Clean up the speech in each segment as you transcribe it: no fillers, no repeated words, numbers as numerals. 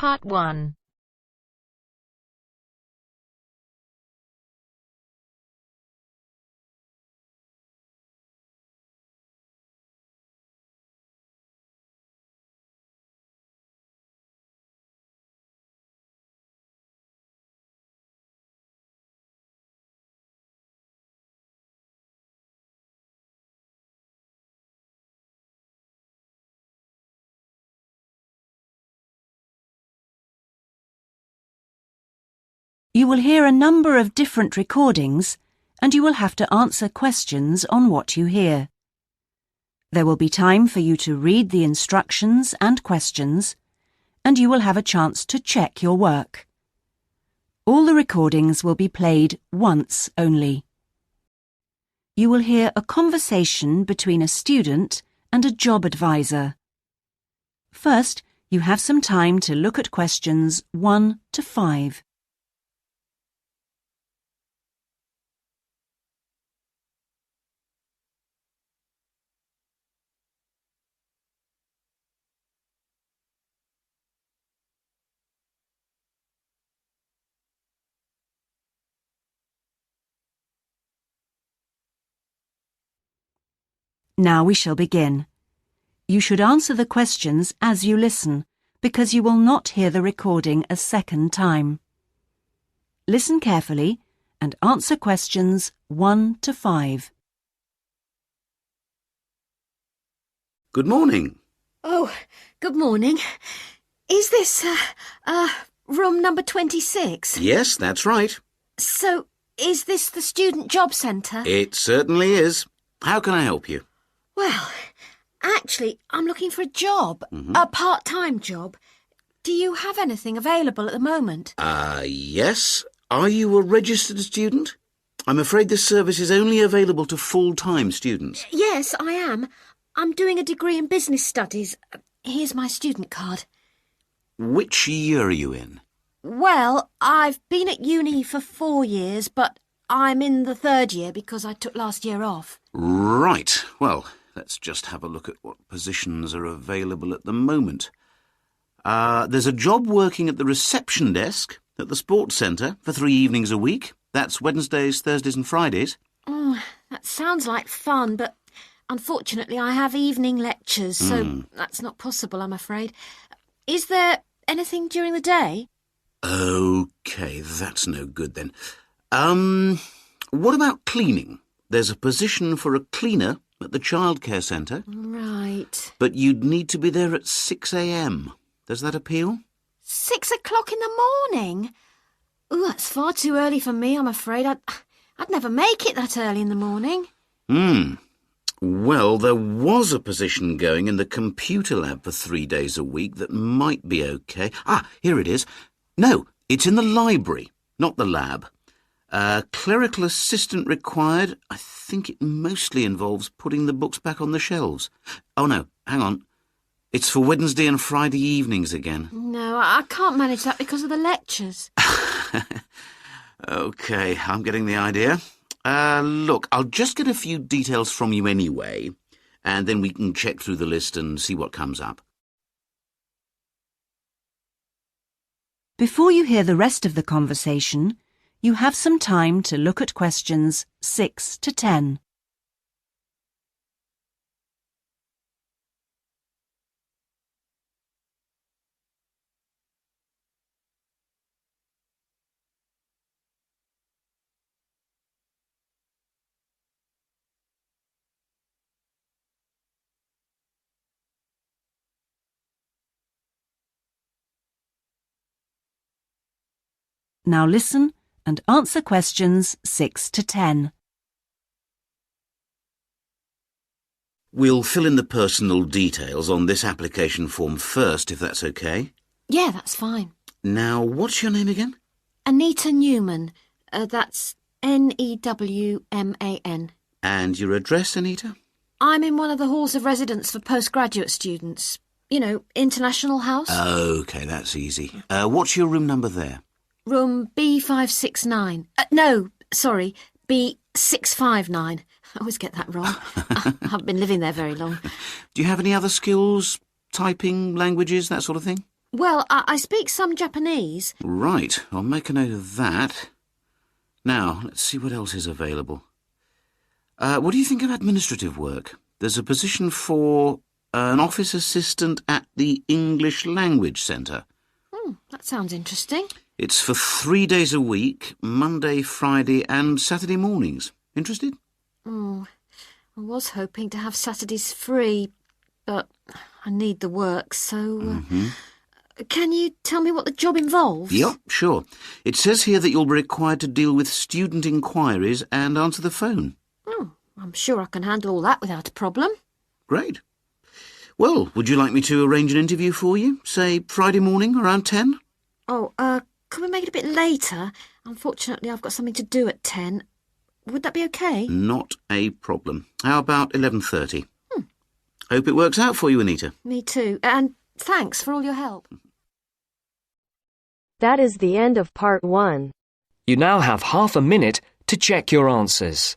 Part 1. You will hear a number of different recordings, and you will have to answer questions on what you hear. There will be time for you to read the instructions and questions, and you will have a chance to check your work. All the recordings will be played once only. You will hear a conversation between a student and a job advisor. First, you have some time to look at questions 1 to 5. Now we shall begin. You should answer the questions as you listen, because you will not hear the recording a second time. Listen carefully and answer questions 1 to 5. Good morning. Oh, good morning. Is this, room number 26? Yes, that's right. So, is this the Student Job Centre? It certainly is. How can I help you? Well, actually, I'm looking for a job, a part-time job. Do you have anything available at the moment? Yes. Are you a registered student? I'm afraid this service is only available to full-time students. Yes, I am. I'm doing a degree in business studies. Here's my student card. Which year are you in? Well, I've been at uni for 4 years, but I'm in the 3rd year because I took last year off. Right. Well, let's just have a look at what positions are available at the moment. There's a job working at the reception desk at the sports centre for 3 evenings a week. That's Wednesdays, Thursdays and Fridays. Oh, that sounds like fun, but unfortunately I have evening lectures, so that's not possible, I'm afraid. Is there anything during the day? OK, that's no good then. What about cleaning? There's a position for a cleaner at the childcare centre. Right. But you'd need to be there at 6 a.m. Does that appeal? 6 o'clock in the morning? Oh, that's far too early for me, I'm afraid. I'd never make it that early in the morning. Well, there was a position going in the computer lab for 3 days a week that might be OK. Here it is. No, it's in the library, not the lab. Clerical assistant required. I think it mostly involves putting the books back on the shelves. Oh, no, hang on. It's for Wednesday and Friday evenings again. No, I can't manage that because of the lectures. OK, I'm getting the idea. Look, I'll just get a few details from you anyway, and then we can check through the list and see what comes up. Before you hear the rest of the conversation, you have some time to look at questions 6 to 10. Now listen and answer questions 6 to 10. We'll fill in the personal details on this application form first, if that's OK. Yeah, that's fine. Now, what's your name again? Anita Newman. That's Newman. And your address, Anita? I'm in one of the halls of residence for postgraduate students. You know, International House. OK, that's easy. What's your room number there? Room B569. No, sorry, B659. I always get that wrong. I haven't been living there very long. Do you have any other skills? Typing, languages, that sort of thing? Well, I speak some Japanese. Right, I'll make a note of that. Now, let's see what else is available. What do you think of administrative work? There's a position for an office assistant at the English Language Centre. That sounds interesting. It's for 3 days a week, Monday, Friday and Saturday mornings. Interested? I was hoping to have Saturdays free, but I need the work, so... Can you tell me what the job involves? Yep, sure. It says here that you'll be required to deal with student inquiries and answer the phone. I'm sure I can handle all that without a problem. Great. Well, would you like me to arrange an interview for you? Say Friday morning around 10? Can we make it a bit later? Unfortunately, I've got something to do at 10. Would that be okay? Not a problem. How about 11:30? Hope it works out for you, Anita. Me too. And thanks for all your help. That is the end of part 1. You now have half a minute to check your answers.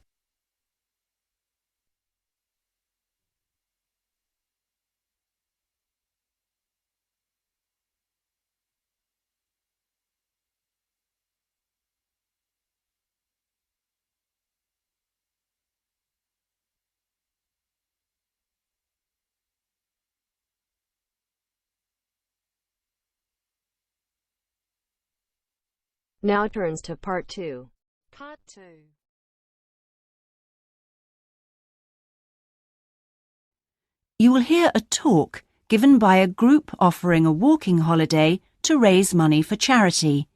Now turns to part 2. Part 2. You will hear a talk given by a group offering a walking holiday to raise money for charity.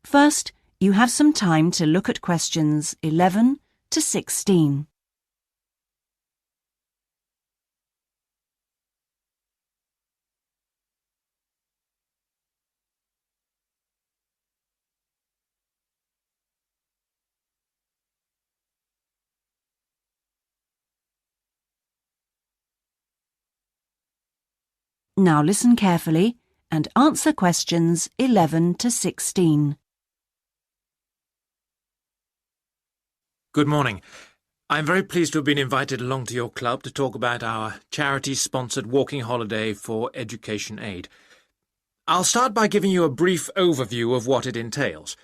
First, you have some time to look at questions 11 to 16. Now listen carefully and answer questions 11 to 16. Good morning. I'm very pleased to have been invited along to your club to talk about our charity-sponsored walking holiday for education aid. I'll start by giving you a brief overview of what it entails.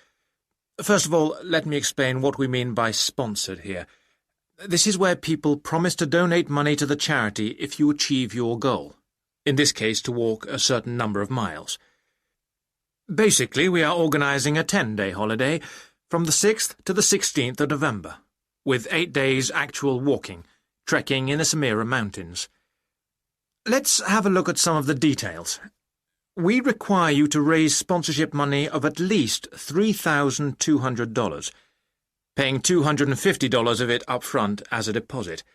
First of all, let me explain what we mean by sponsored here. This is where people promise to donate money to the charity if you achieve your goal. In this case, to walk a certain number of miles. Basically, we are organising a 10-day holiday from the 6th to the 16th of November, with 8 days actual walking, trekking in the Samira Mountains. Let's have a look at some of the details. We require you to raise sponsorship money of at least $3,200, paying $250 of it up front as a deposit,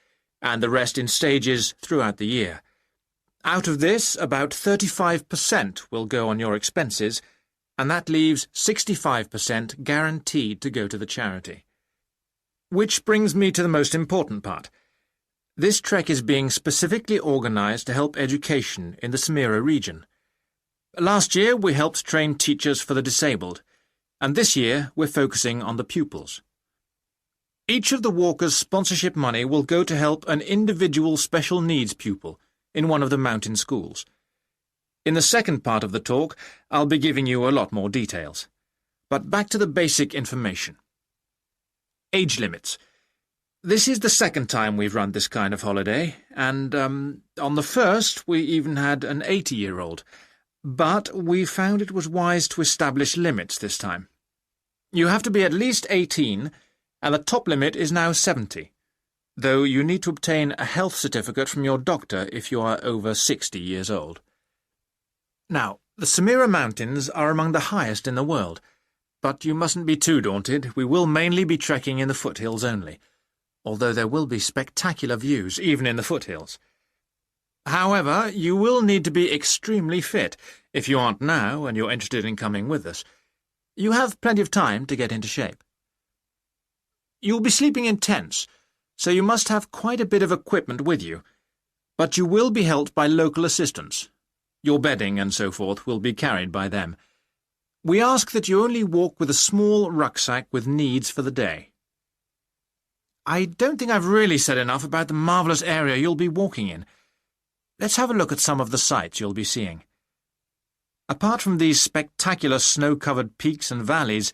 and the rest in stages throughout the year. Out of this, about 35% will go on your expenses, and that leaves 65% guaranteed to go to the charity. Which brings me to the most important part. This trek is being specifically organised to help education in the Samira region. Last year, we helped train teachers for the disabled, and this year we're focusing on the pupils. Each of the walkers' sponsorship money will go to help an individual special needs pupil in one of the mountain schools. In the second part of the talk, I'll be giving you a lot more details. But back to the basic information. Age limits. This is the second time we've run this kind of holiday, and on the first we even had an 80-year-old. But we found it was wise to establish limits this time. You have to be at least 18, and the top limit is now 70. Though you need to obtain a health certificate from your doctor if you are over 60 years old. Now, the Samira Mountains are among the highest in the world, but you mustn't be too daunted. We will mainly be trekking in the foothills only, although there will be spectacular views even in the foothills. However, you will need to be extremely fit if you aren't now and you're interested in coming with us. You have plenty of time to get into shape. You'll be sleeping in tents, so you must have quite a bit of equipment with you, but you will be helped by local assistants. Your bedding and so forth will be carried by them. We ask that you only walk with a small rucksack with needs for the day. I don't think I've really said enough about the marvellous area you'll be walking in. Let's have a look at some of the sights you'll be seeing. Apart from these spectacular snow-covered peaks and valleys,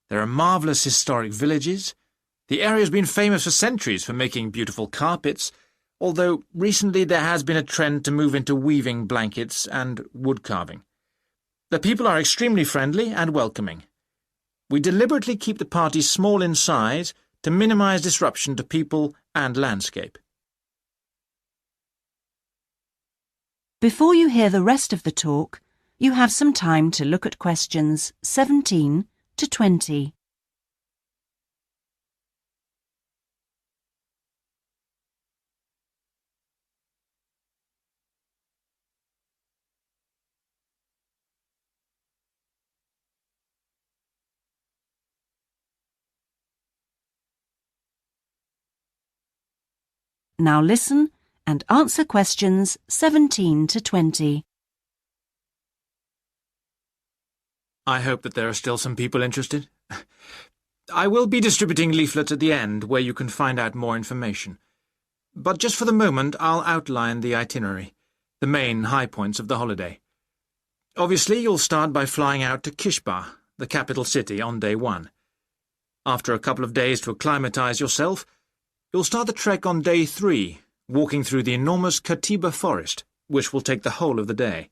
there are marvellous historic villages. The area has been famous for centuries for making beautiful carpets, although recently there has been a trend to move into weaving blankets and wood carving. The people are extremely friendly and welcoming. We deliberately keep the party small in size to minimise disruption to people and landscape. Before you hear the rest of the talk, you have some time to look at questions 17 to 20. Now listen and answer questions 17 to 20. I hope that there are still some people interested. I will be distributing leaflets at the end where you can find out more information. But just for the moment, I'll outline the itinerary, the main high points of the holiday. Obviously, you'll start by flying out to Kishba, the capital city, on day 1. After a couple of days to acclimatise yourself, you'll start the trek on day 3, walking through the enormous Katiba forest, which will take the whole of the day.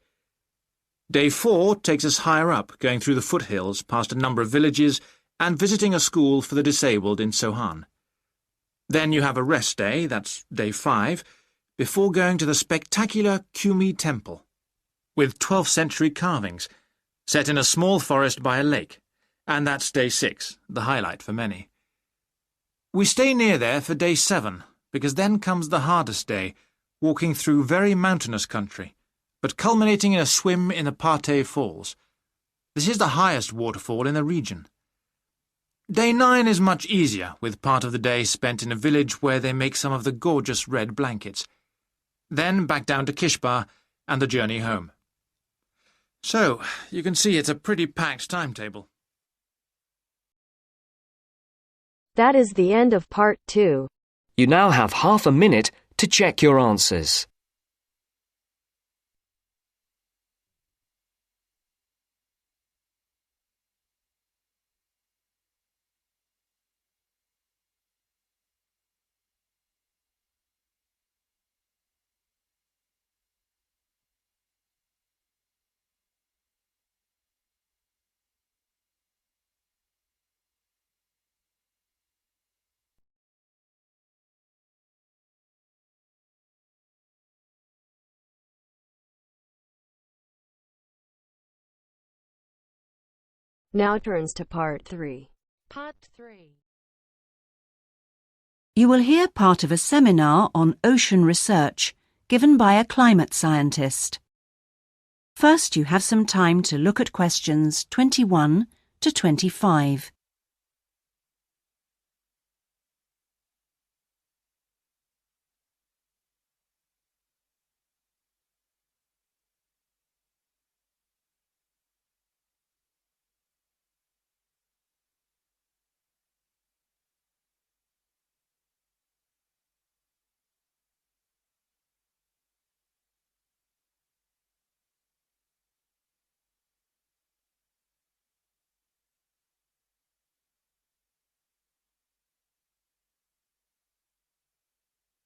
Day 4 takes us higher up, going through the foothills, past a number of villages, and visiting a school for the disabled in Sohan. Then you have a rest day, that's day 5, before going to the spectacular Kumi Temple, with 12th century carvings, set in a small forest by a lake, and that's day 6, the highlight for many. We stay near there for day 7, because then comes the hardest day, walking through very mountainous country, but culminating in a swim in the Pate Falls. This is the highest waterfall in the region. Day 9 is much easier, with part of the day spent in a village where they make some of the gorgeous red blankets. Then back down to Kishba and the journey home. So, you can see it's a pretty packed timetable. That is the end of part 2. You now have half a minute to check your answers. Now turns to part 3. Part 3. You will hear part of a seminar on ocean research given by a climate scientist. First, you have some time to look at questions 21 to 25.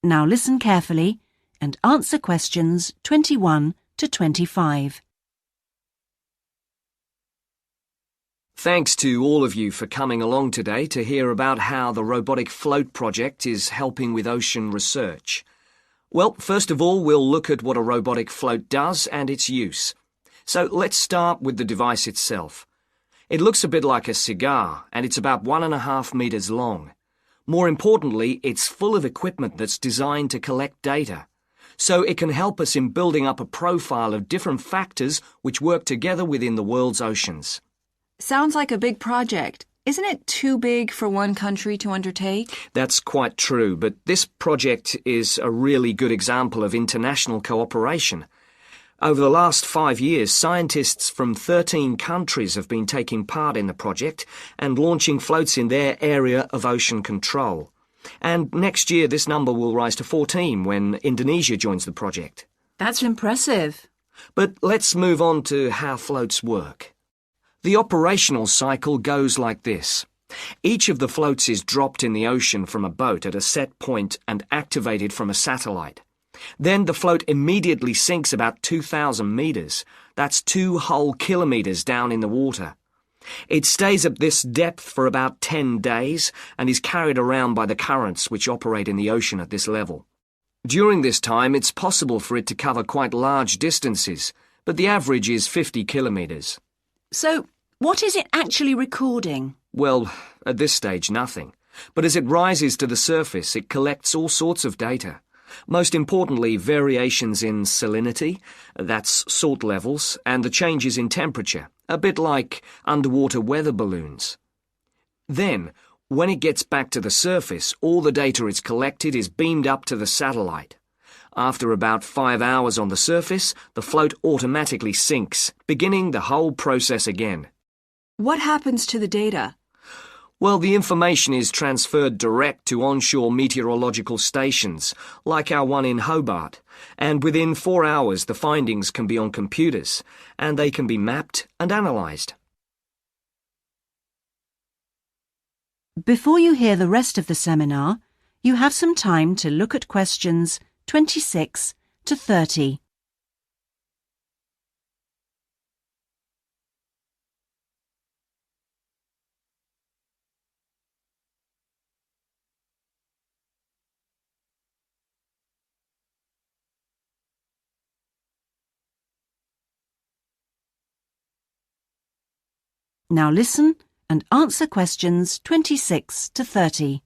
Now listen carefully and answer questions 21 to 25. Thanks to all of you for coming along today to hear about how the Robotic Float project is helping with ocean research. Well, first of all, we'll look at what a robotic float does and its use. So let's start with the device itself. It looks a bit like a cigar, and it's about 1.5 meters long. More importantly, it's full of equipment that's designed to collect data, so it can help us in building up a profile of different factors which work together within the world's oceans. Sounds like a big project. Isn't it too big for one country to undertake? That's quite true, but this project is a really good example of international cooperation. Over the last 5 years, scientists from 13 countries have been taking part in the project and launching floats in their area of ocean control. And next year, this number will rise to 14 when Indonesia joins the project. That's impressive. But let's move on to how floats work. The operational cycle goes like this. Each of the floats is dropped in the ocean from a boat at a set point and activated from a satellite. Then the float immediately sinks about 2,000 meters. That's 2 whole kilometers down in the water. It stays at this depth for about 10 days and is carried around by the currents which operate in the ocean at this level. During this time, it's possible for it to cover quite large distances, but the average is 50 kilometers. So, what is it actually recording? Well, at this stage, nothing. But as it rises to the surface, it collects all sorts of data. Most importantly, variations in salinity, that's salt levels, and the changes in temperature, a bit like underwater weather balloons. Then, when it gets back to the surface, all the data it's collected is beamed up to the satellite. After about 5 hours on the surface, the float automatically sinks, beginning the whole process again. What happens to the data? Well, the information is transferred direct to onshore meteorological stations, like our one in Hobart, and within 4 hours the findings can be on computers, and they can be mapped and analysed. Before you hear the rest of the seminar, you have some time to look at questions 26 to 30. Now listen and answer questions 26 to 30.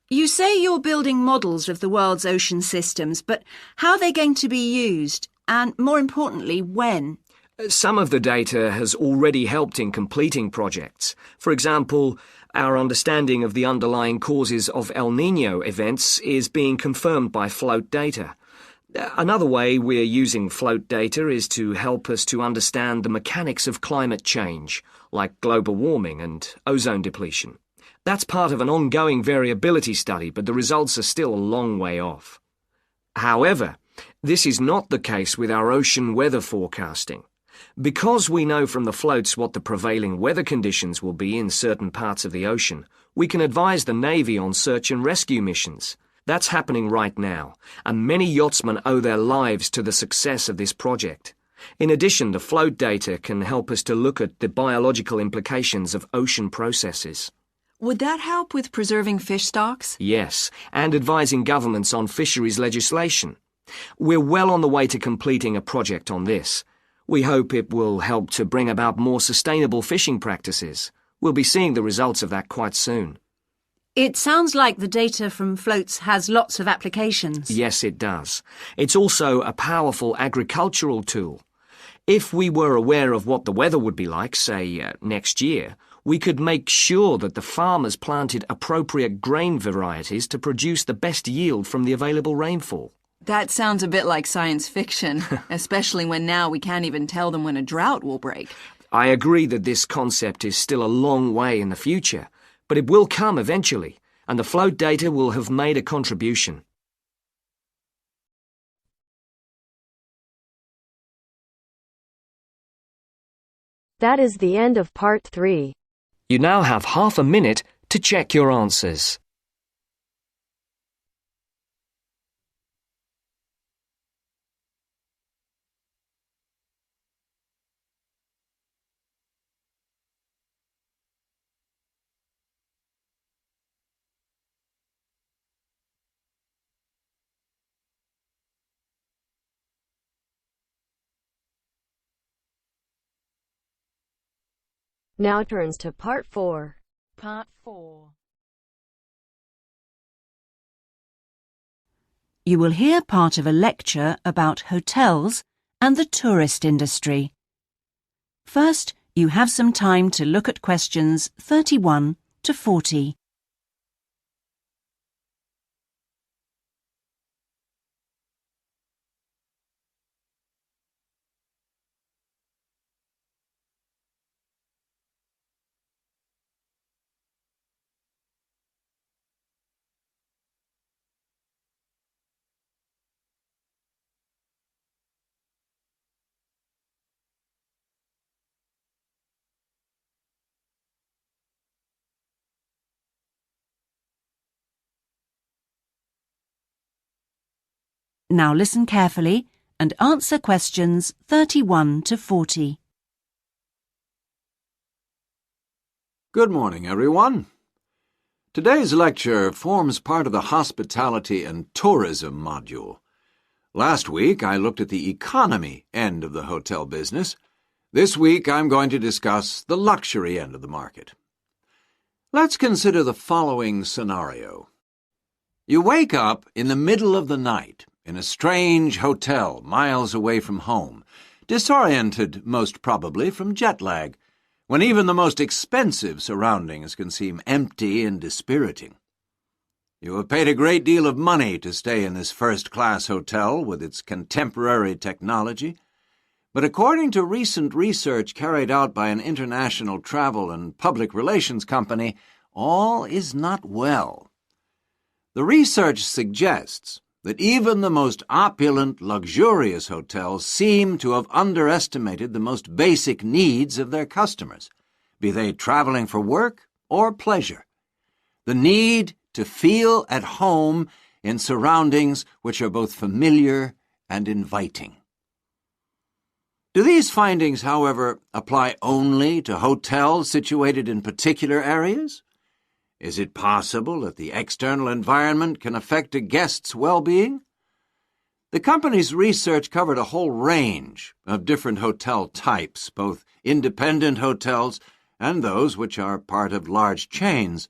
You say you're building models of the world's ocean systems, but how are they going to be used? And more importantly, when? Some of the data has already helped in completing projects. For example, our understanding of the underlying causes of El Niño events is being confirmed by float data. Another way we're using float data is to help us to understand the mechanics of climate change, like global warming and ozone depletion. That's part of an ongoing variability study, but the results are still a long way off. However, this is not the case with our ocean weather forecasting. Because we know from the floats what the prevailing weather conditions will be in certain parts of the ocean, we can advise the Navy on search and rescue missions. That's happening right now, and many yachtsmen owe their lives to the success of this project. In addition, the float data can help us to look at the biological implications of ocean processes. Would that help with preserving fish stocks? Yes, and advising governments on fisheries legislation. We're well on the way to completing a project on this. We hope it will help to bring about more sustainable fishing practices. We'll be seeing the results of that quite soon. It sounds like the data from floats has lots of applications. Yes, it does. It's also a powerful agricultural tool. If we were aware of what the weather would be like, say, next year, we could make sure that the farmers planted appropriate grain varieties to produce the best yield from the available rainfall. That sounds a bit like science fiction, especially when now we can't even tell them when a drought will break. I agree that this concept is still a long way in the future, but it will come eventually, and the float data will have made a contribution. That is the end of part 3. You now have half a minute to check your answers. Now turns to part 4. Part 4. You will hear part of a lecture about hotels and the tourist industry. First, you have some time to look at questions 31 to 40. Now listen carefully and answer questions 31 to 40. Good morning, everyone. Today's lecture forms part of the Hospitality and Tourism module. Last week, I looked at the economy end of the hotel business. This week, I'm going to discuss the luxury end of the market. Let's consider the following scenario. You wake up in the middle of the night in a strange hotel miles away from home, disoriented most probably from jet lag, when even the most expensive surroundings can seem empty and dispiriting. You have paid a great deal of money to stay in this first-class hotel with its contemporary technology, but according to recent research carried out by an international travel and public relations company, all is not well. The research suggests that even the most opulent, luxurious hotels seem to have underestimated the most basic needs of their customers, be they traveling for work or pleasure. The need to feel at home in surroundings which are both familiar and inviting. Do these findings, however, apply only to hotels situated in particular areas? Is it possible that the external environment can affect a guest's well-being? The company's research covered a whole range of different hotel types, both independent hotels and those which are part of large chains.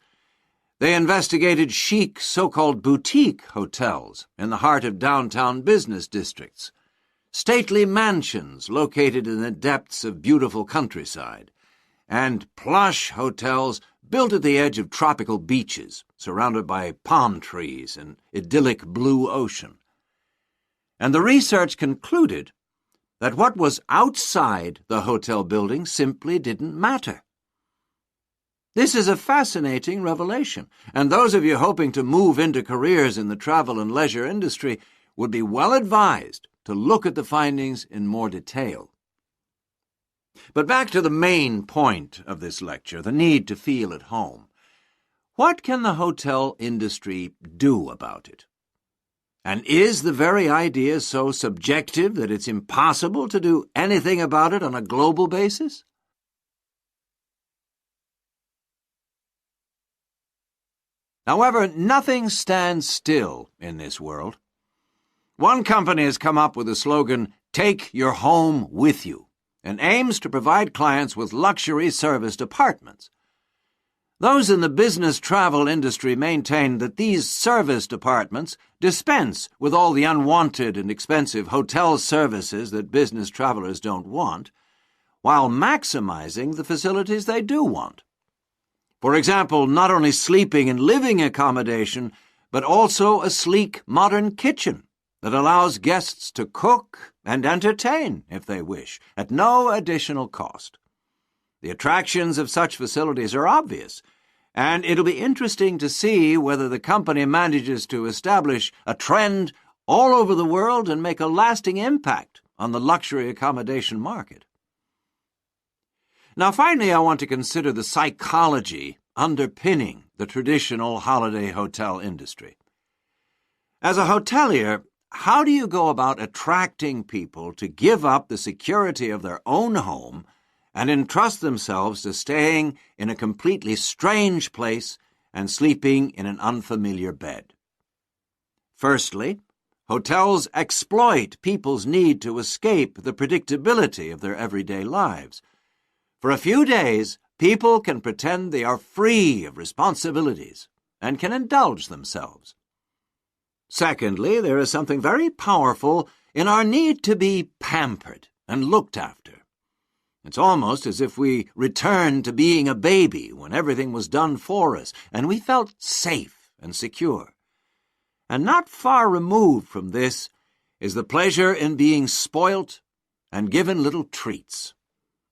They investigated chic so-called boutique hotels in the heart of downtown business districts, stately mansions located in the depths of beautiful countryside, and plush hotels built at the edge of tropical beaches, surrounded by palm trees and idyllic blue ocean. And the research concluded that what was outside the hotel building simply didn't matter. This is a fascinating revelation, and those of you hoping to move into careers in the travel and leisure industry would be well advised to look at the findings in more detail. But back to the main point of this lecture, the need to feel at home. What can the hotel industry do about it? And is the very idea so subjective that it's impossible to do anything about it on a global basis? However, nothing stands still in this world. One company has come up with the slogan, "Take your home with you," and aims to provide clients with luxury serviced apartments. Those in the business travel industry maintain that these serviced apartments dispense with all the unwanted and expensive hotel services that business travelers don't want, while maximizing the facilities they do want. For example, not only sleeping and living accommodation, but also a sleek, modern kitchen that allows guests to cook and entertain, if they wish, at no additional cost. The attractions of such facilities are obvious, and it'll be interesting to see whether the company manages to establish a trend all over the world and make a lasting impact on the luxury accommodation market. Now, finally, I want to consider the psychology underpinning the traditional holiday hotel industry. As a hotelier, how do you go about attracting people to give up the security of their own home and entrust themselves to staying in a completely strange place and sleeping in an unfamiliar bed? Firstly, hotels exploit people's need to escape the predictability of their everyday lives. For a few days, people can pretend they are free of responsibilities and can indulge themselves. Secondly, there is something very powerful in our need to be pampered and looked after. It's almost as if we returned to being a baby when everything was done for us and we felt safe and secure. And not far removed from this is the pleasure in being spoilt and given little treats,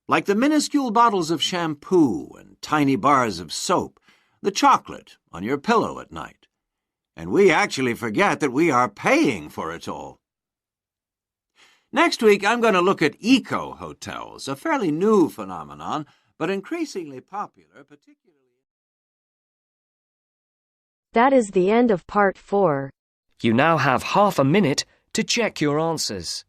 like the minuscule bottles of shampoo and tiny bars of soap, the chocolate on your pillow at night. And we actually forget that we are paying for it all. Next week, I'm going to look at eco-hotels, a fairly new phenomenon, but increasingly popular, particularly... That is the end of part 4. You now have half a minute to check your answers.